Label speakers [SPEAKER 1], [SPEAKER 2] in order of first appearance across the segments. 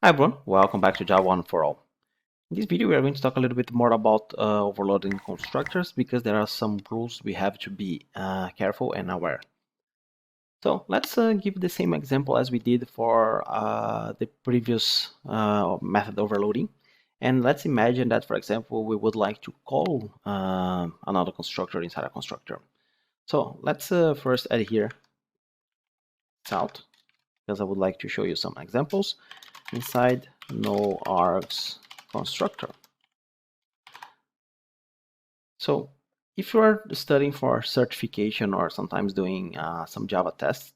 [SPEAKER 1] Hi everyone, welcome back to Java 1 for All. In this video we are going to talk a little bit more about overloading constructors because there are some rules we have to be careful and aware. So let's give the same example as we did for the previous method overloading. And let's imagine that, for example, we would like to call another constructor inside a constructor. So let's first add here out, because I would like to show you some examples inside no args constructor. So if you are studying for certification or sometimes doing some Java tests,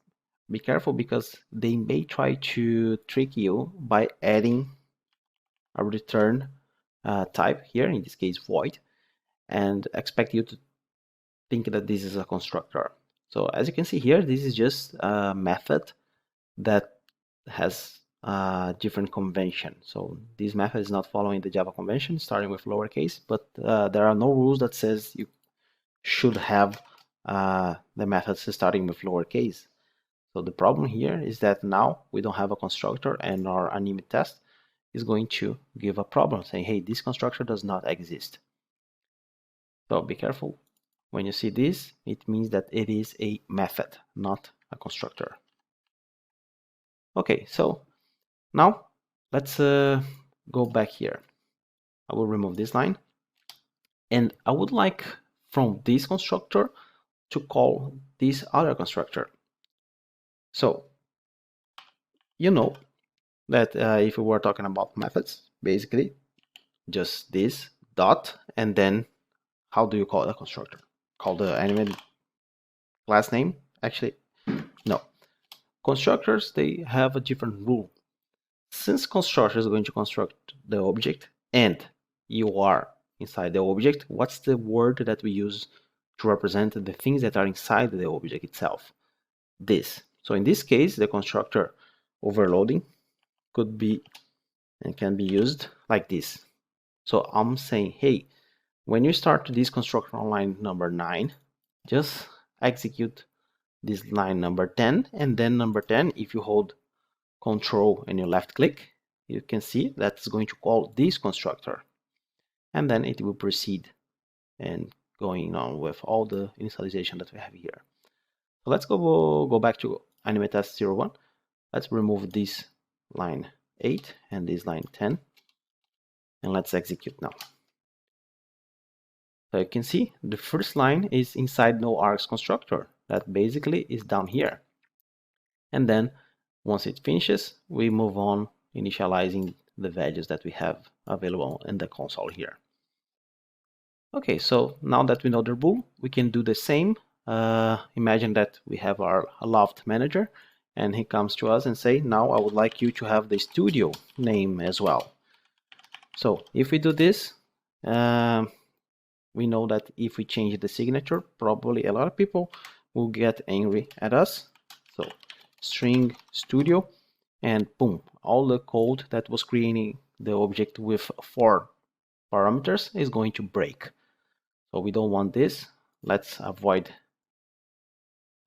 [SPEAKER 1] be careful because they may try to trick you by adding a return type here, in this case void, and expect you to think that this is a constructor. So as you can see here, this is just a method that has a different convention. So this method is not following the Java convention, starting with lowercase, but there are no rules that says you should have the methods starting with lowercase. So the problem here is that now we don't have a constructor and our unlimited test is going to give a problem saying, hey, this constructor does not exist. So be careful. When you see this, it means that it is a method, not a constructor. Okay, so now let's go back here. I will remove this line. And I would like from this constructor to call this other constructor. So, you know that if we were talking about methods, basically just this dot, and then how do you call a constructor? Call the animated class name? Actually, no. Constructors, they have a different rule. Since constructor is going to construct the object and you are inside the object, what's the word that we use to represent the things that are inside the object itself? This. So in this case, the constructor overloading could be and can be used like this. So I'm saying, hey, when you start this constructor on line number 9, just execute this line number 10, and then number 10, if you hold Control and you left click, you can see that's going to call this constructor, and then it will proceed and going on with all the initialization that we have here. So let's go back to animate test 01. Let's remove this line 8 and this line 10, and let's execute now. So you can see the first line is inside no args constructor. That basically is down here. And then once it finishes, we move on initializing the values that we have available in the console here. Okay, so now that we know the rule, we can do the same. Imagine that we have our loft manager and he comes to us and say, now I would like you to have the studio name as well. So if we do this, we know that if we change the signature, probably a lot of people will get angry at us. So string studio, and boom, all the code that was creating the object with 4 parameters is going to break. So we don't want this. Let's avoid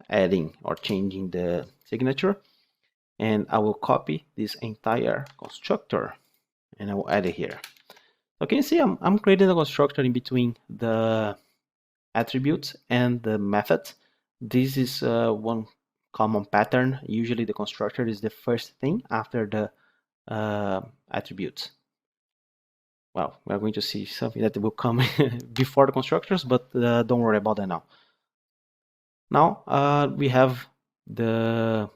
[SPEAKER 1] adding or changing the signature. And I will copy this entire constructor and I will add it here. So can you see I'm creating a constructor in between the attributes and the method. This is one common pattern. Usually the constructor is the first thing after the attributes. Well, we're going to see something that will come before the constructors, but don't worry about that now. Now we have the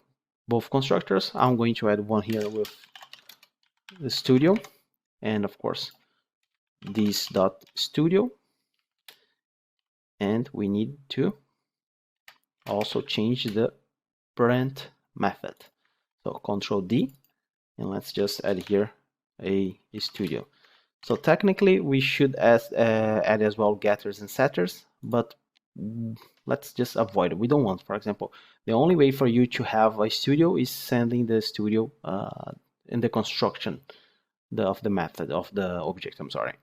[SPEAKER 1] both constructors. I'm going to add one here with the studio, and of course this dot studio, and we need to also change the parent method. So Control D, and let's just add here a studio. So technically we should add as well getters and setters, but let's just avoid it. We don't want, for example, the only way for you to have a studio is sending the studio in the construction of the method of the object. I'm sorry.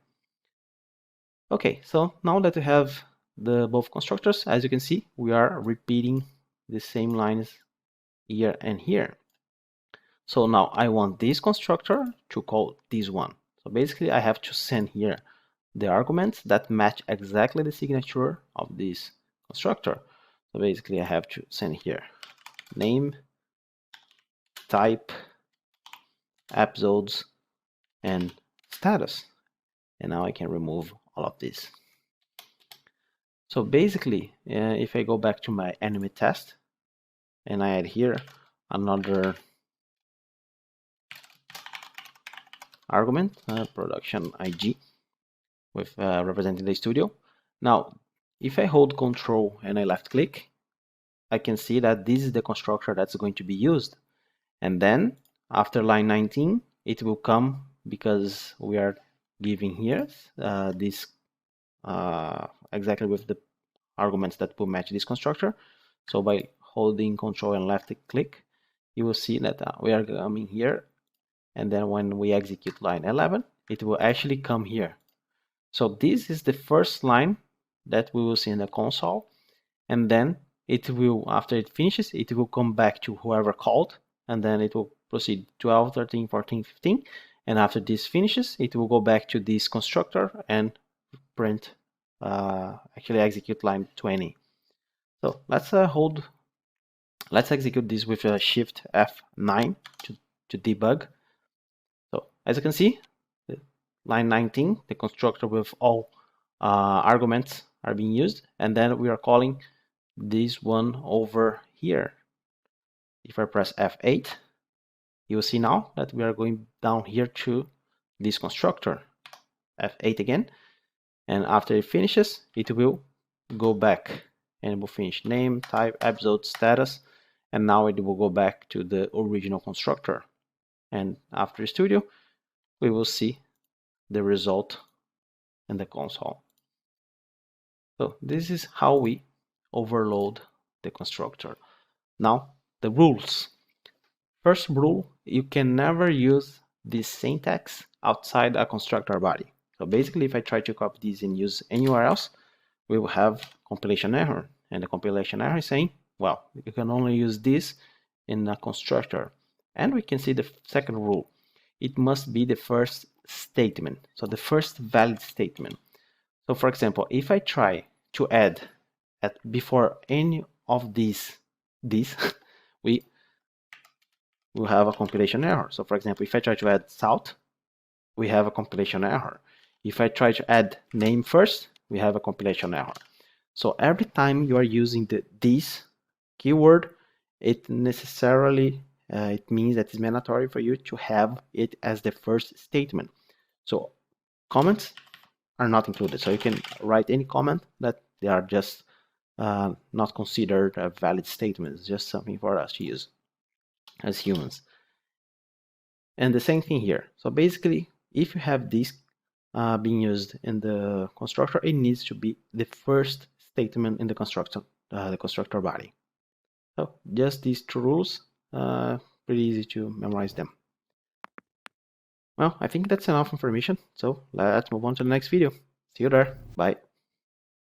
[SPEAKER 1] Okay, so now that we have the both constructors, as you can see, we are repeating the same lines here and here. So now I want this constructor to call this one. So basically I have to send here the arguments that match exactly the signature of this constructor. So basically I have to send here name, type, episodes, and status. And now I can remove all of this. So basically, if I go back to my enemy test and I add here another argument, production IG, with representing the studio. Now, if I hold Control and I left click, I can see that this is the constructor that's going to be used. And then after line 19, it will come because we are giving here this exactly with the arguments that will match this constructor. So by holding Control and left click, you will see that we are coming here, and then when we execute line 11, it will actually come here. So this is the first line that we will see in the console, and then it will, after it finishes, it will come back to whoever called, and then it will proceed 12, 13, 14, 15, and after this finishes, it will go back to this constructor and print, actually execute line 20. So let's execute this with a Shift F9 to debug. So as you can see, line 19, the constructor with all arguments are being used, and then we are calling this one over here. If I press F8, you will see now that we are going down here to this constructor. F8 again, and after it finishes, it will go back and it will finish name, type, episode, status, and now it will go back to the original constructor. And after studio, we will see the result in the console. So this is how we overload the constructor. Now the rules. First rule, you can never use this syntax outside a constructor body. So basically, if I try to copy this and use anywhere else, we will have compilation error. And the compilation error is saying, well, you can only use this in a constructor. And we can see the second rule. It must be the first statement. So the first valid statement. So for example, if I try to add before any of these, we will have a compilation error. So for example, if I try to add salt, we have a compilation error. If I try to add name first, we have a compilation error. So every time you are using this keyword, it necessarily it means that it's mandatory for you to have it as the first statement. So comments are not included. So you can write any comment that they are just not considered a valid statement. It's just something for us to use as humans. And the same thing here. So basically, if you have this being used in the constructor, it needs to be the first statement in the constructor body. So just these two rules, pretty easy to memorize them. Well, I think that's enough information. So let's move on to the next video. See you there. Bye.